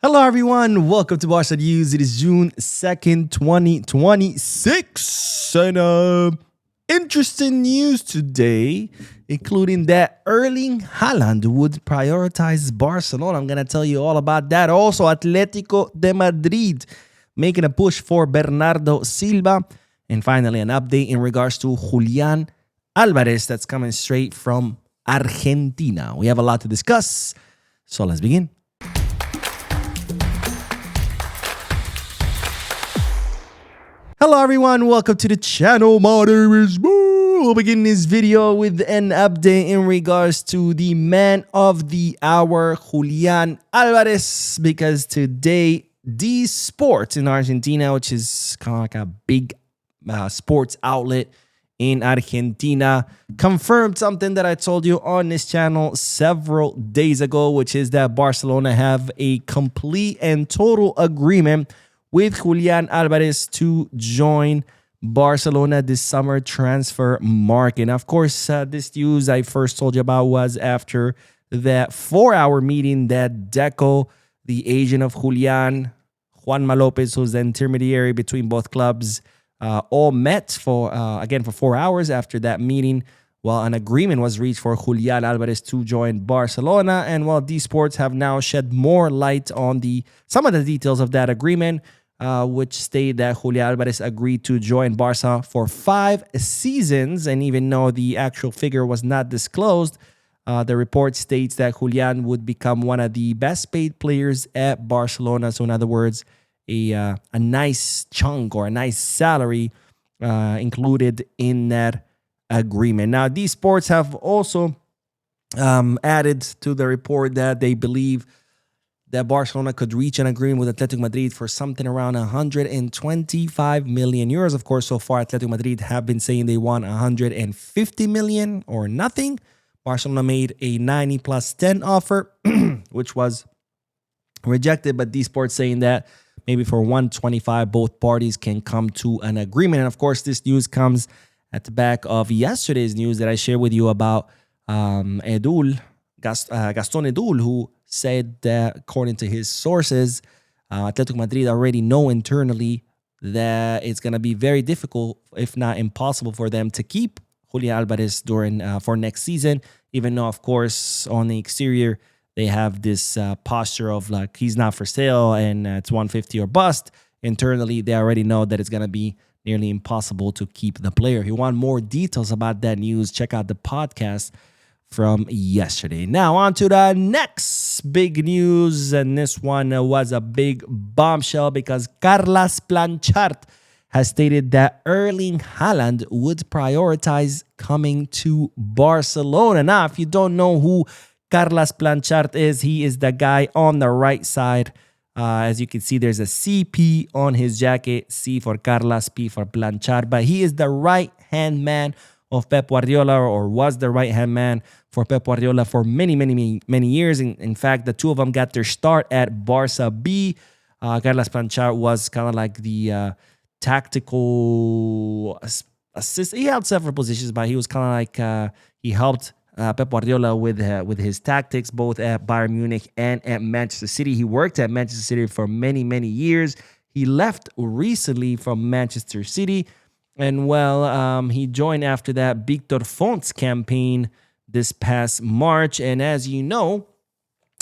Hello, everyone. Welcome to Barca News. It is June 2nd, 2026. And interesting news today, including that Erling Haaland would prioritize Barcelona. I'm going to tell you all about that. Also, Atletico de Madrid making a push for Bernardo Silva. And finally, an update in regards to Julian Alvarez that's coming straight from Argentina. We have a lot to discuss. So let's begin. Hello everyone, welcome to the channel. My name is Boo. We'll begin this video with an update in regards to the man of the hour, Julian Alvarez, because today, D Sports in Argentina, which is kind of like a big sports outlet in Argentina, confirmed something that I told you on this channel several days ago, which is that Barcelona have a complete and total agreement with Julian Alvarez to join Barcelona this summer transfer market. And of course, this news I first told you about was after that 4-hour meeting that Deco, the agent of Julian, Juanma Lopez, who's the intermediary between both clubs, all met for 4 hours. After that meeting, well, an agreement was reached for Julian Alvarez to join Barcelona. And while D Sports have now shed more light on some of the details of that agreement, which state that Julian Alvarez agreed to join Barca for 5 seasons. And even though the actual figure was not disclosed, the report states that Julian would become one of the best paid players at Barcelona. So in other words, a nice chunk or a nice salary included in that agreement. Now, these sports have also added to the report that they believe that Barcelona could reach an agreement with Atletico Madrid for something around 125 million euros. Of course, so far, Atletico Madrid have been saying they want 150 million or nothing. Barcelona made a 90 plus 10 offer, which was rejected, but D Sports saying that maybe for 125, both parties can come to an agreement. And of course, this news comes at the back of yesterday's news that I shared with you about Gaston Edul, who said that, according to his sources, Atletico Madrid already know internally that it's going to be very difficult, if not impossible, for them to keep Julian Alvarez for next season, even though, of course, on the exterior, they have this posture of like he's not for sale and it's 150 or bust. Internally, they already know that it's going to be nearly impossible to keep the player. If you want more details about that news, check out the podcast from yesterday. Now on to the next big news, and this one was a big bombshell because Carles Blanchard has stated that Erling Haaland would prioritize coming to Barcelona. Now, if you don't know who Carles Blanchard is, he is the guy on the right side. As you can see, there's a CP on his jacket, C for Carles, P for Blanchard, but he is the right-hand man of Pep Guardiola, or was the right-hand man for Pep Guardiola for many years. In fact, the two of them got their start at Barca B. Carles Blanchard was kind of like the tactical assist. He held several positions, but he was kind of like he helped Pep Guardiola with his tactics, both at Bayern Munich and at Manchester City. He worked at Manchester City for many years. He left recently from Manchester City. And well, he joined after that Victor Font's campaign this past March. And as you know,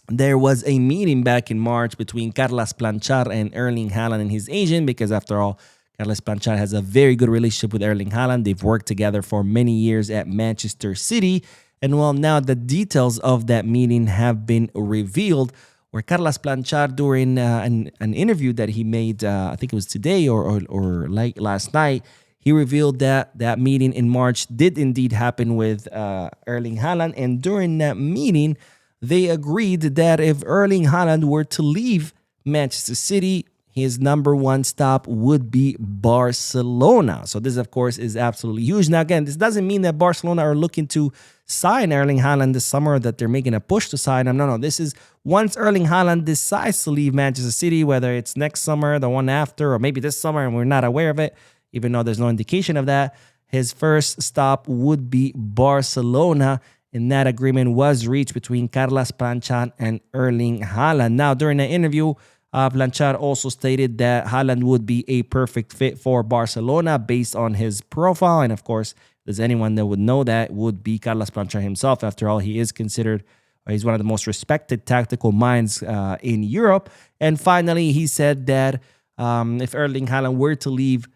there was a meeting back in March between Carles Blanchard and Erling Haaland and his agent, because after all, Carles Blanchard has a very good relationship with Erling Haaland. They've worked together for many years at Manchester City. And well, now the details of that meeting have been revealed, where Carles Blanchard, during an interview that he made, I think it was today or like last night, he revealed that that meeting in March did indeed happen with Erling Haaland. And during that meeting, they agreed that if Erling Haaland were to leave Manchester City, his number one stop would be Barcelona. So this, of course, is absolutely huge. Now, again, this doesn't mean that Barcelona are looking to sign Erling Haaland this summer, that they're making a push to sign him. No. This is once Erling Haaland decides to leave Manchester City, whether it's next summer, the one after, or maybe this summer, and we're not aware of it, even though there's no indication of that, his first stop would be Barcelona. and that agreement was reached between Carles Planchard and Erling Haaland. Now, during the interview, Planchard also stated that Haaland would be a perfect fit for Barcelona based on his profile. And of course, there's anyone that would know that would be Carles Planchard himself. After all, he is considered, he's one of the most respected tactical minds in Europe. And finally, he said that if Erling Haaland were to leave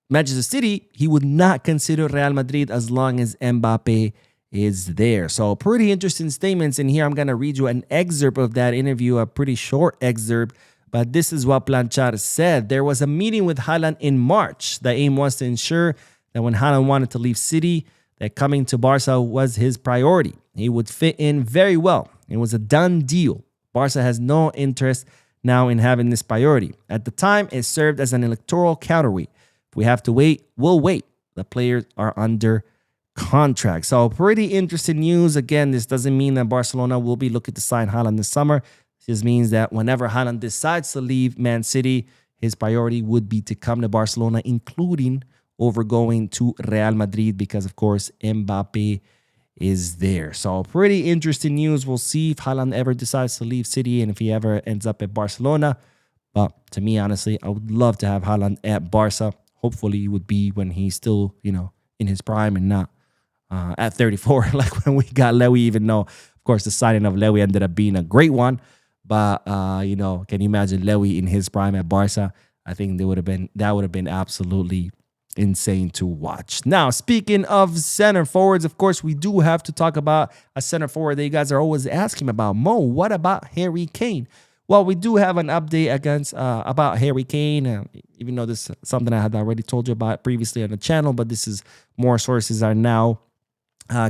Manchester City, he would not consider Real Madrid as long as Mbappe is there. So pretty interesting statements. And here I'm going to read you an excerpt of that interview, a pretty short excerpt. But this is what Planchard said. There was a meeting with Haaland in March. The aim was to ensure that when Haaland wanted to leave City, that coming to Barca was his priority. He would fit in very well. It was a done deal. Barca has no interest now in having this priority. At the time, it served as an electoral counterweight. If we have to wait, we'll wait. The players are under contract. So pretty interesting news. Again, this doesn't mean that Barcelona will be looking to sign Haaland this summer. This means that whenever Haaland decides to leave Man City, his priority would be to come to Barcelona, including over going to Real Madrid because, of course, Mbappe is there. So pretty interesting news. We'll see if Haaland ever decides to leave City and if he ever ends up at Barcelona. But to me, honestly, I would love to have Haaland at Barca. Hopefully, it would be when he's still, in his prime and not at 34, like when we got Lewy, even though, of course, the signing of Lewy ended up being a great one. But, can you imagine Lewy in his prime at Barca? I think that would have been absolutely insane to watch. Now, speaking of center forwards, of course, we do have to talk about a center forward that you guys are always asking about. Mo, what about Harry Kane? Well, we do have an update about Harry Kane, even though this is something I had already told you about previously on the channel, but this is more sources are now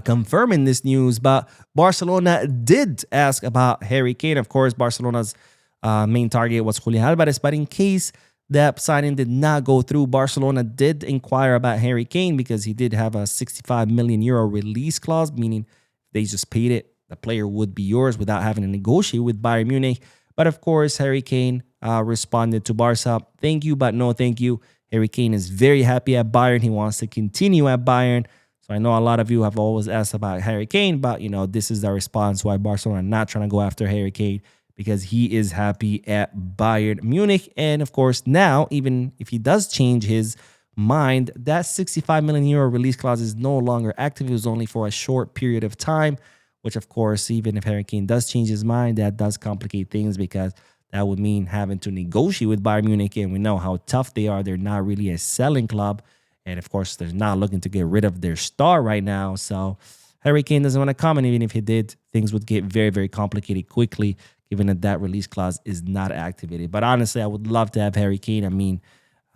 confirming this news. But Barcelona did ask about Harry Kane. Of course, Barcelona's main target was Julian Alvarez, but in case that signing did not go through, Barcelona did inquire about Harry Kane because he did have a 65 million euro release clause, meaning they just paid it, the player would be yours without having to negotiate with Bayern Munich. But of course, Harry Kane responded to Barca, thank you, but no thank you. Harry Kane is very happy at Bayern. He wants to continue at Bayern. So I know a lot of you have always asked about Harry Kane, but this is the response why Barcelona are not trying to go after Harry Kane, because he is happy at Bayern Munich. And of course, now, even if he does change his mind, that 65 million euro release clause is no longer active. It was only for a short period of time, which of course, even if Harry Kane does change his mind, that does complicate things because that would mean having to negotiate with Bayern Munich. And we know how tough they are. They're not really a selling club. And of course, they're not looking to get rid of their star right now. So Harry Kane doesn't want to come. And even if he did, things would get very, very complicated quickly, given that release clause is not activated. But honestly, I would love to have Harry Kane. I mean,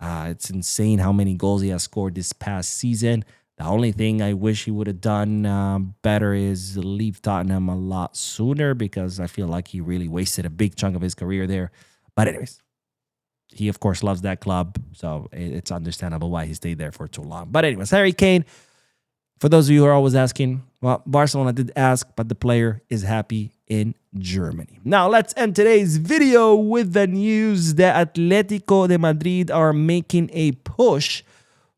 it's insane how many goals he has scored this past season. The only thing I wish he would have done better is leave Tottenham a lot sooner, because I feel like he really wasted a big chunk of his career there. But anyways, he, of course, loves that club, so it's understandable why he stayed there for too long. But anyways, Harry Kane, for those of you who are always asking, well, Barcelona did ask, but the player is happy in Germany. Now, let's end today's video with the news that Atletico de Madrid are making a push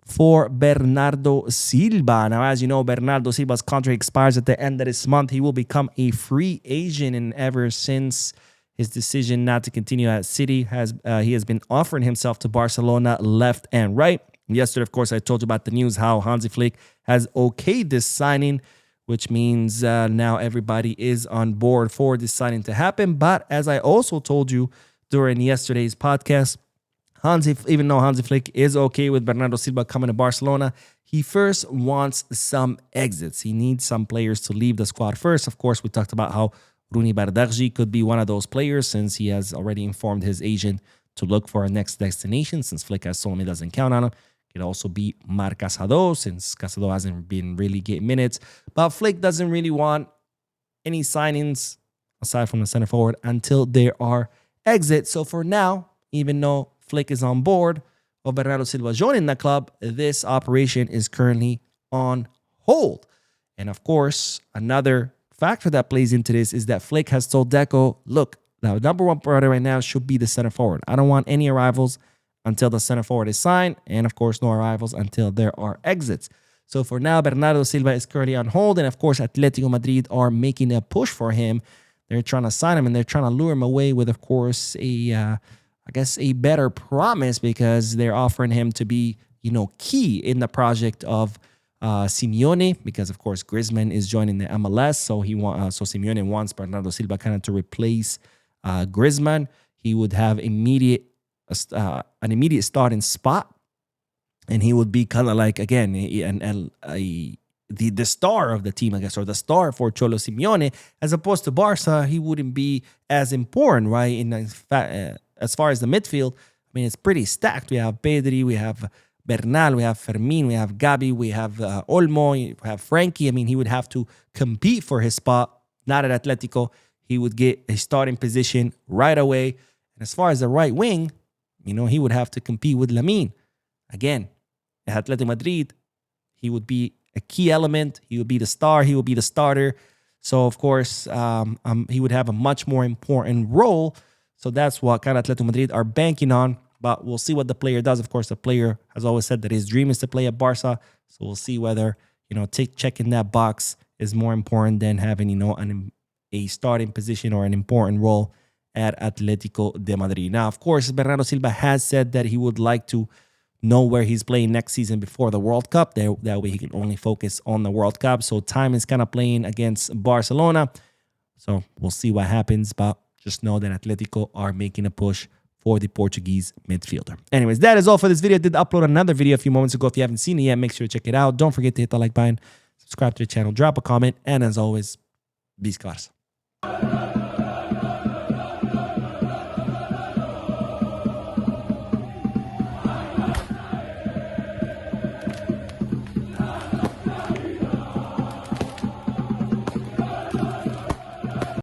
for Bernardo Silva. Now, as you know, Bernardo Silva's contract expires at the end of this month. He will become a free agent, and ever since his decision not to continue at City, he has been offering himself to Barcelona left and right. Yesterday, of course, I told you about the news how Hansi Flick has okayed this signing, which means now everybody is on board for this signing to happen. But as I also told you during yesterday's podcast, even though Hansi Flick is okay with Bernardo Silva coming to Barcelona, he first wants some exits. He needs some players to leave the squad first. Of course, we talked about how Rooney Bardarji could be one of those players, since he has already informed his agent to look for a next destination, since Flick has told him he doesn't count on him. It could also be Marc Casado, since Casado hasn't been really getting minutes. But Flick doesn't really want any signings aside from the center forward until there are exits. So for now, even though Flick is on board of Bernardo Silva joining the club, this operation is currently on hold. And of course, another factor that plays into this is that Flick has told Deco, look, the number one priority right now should be the center forward. I don't want any arrivals until the center forward is signed, and of course, no arrivals until there are exits. So for now, Bernardo Silva is currently on hold. And of course, Atletico Madrid are making a push for him. They're trying to sign him and they're trying to lure him away with, of course, I guess a better promise, because they're offering him to be, key in the project of Simeone, because of course Griezmann is joining the MLS. So so Simeone wants Bernardo Silva kind of to replace Griezmann. He would have an immediate starting spot. And he would be kind of like, again, the star of the team, I guess, or the star for Cholo Simeone, as opposed to Barca. He wouldn't be as important, right? As far as the midfield, I mean, it's pretty stacked. We have Pedri, we have Bernal, we have Fermin, we have Gabi, we have Olmo, we have Frankie. I mean, he would have to compete for his spot. Not at Atletico. He would get a starting position right away. And as far as the right wing, he would have to compete with Lamine. Again, at Atletico Madrid, he would be a key element. He would be the star. He would be the starter. So, of course, he would have a much more important role. So that's what kind of Atletico Madrid are banking on. But we'll see what the player does. Of course, the player has always said that his dream is to play at Barca. So we'll see whether, checking that box is more important than having, a starting position or an important role at Atletico de Madrid. Now, of course, Bernardo Silva has said that he would like to know where he's playing next season before the World Cup. That way he can only focus on the World Cup. So time is kind of playing against Barcelona. So we'll see what happens. But just know that Atletico are making a push for the Portuguese midfielder. Anyways, that is all for this video. I did upload another video a few moments ago. If you haven't seen it yet, make sure to check it out. Don't forget to hit the like button, subscribe to the channel, drop a comment, and as always, Visca Barça.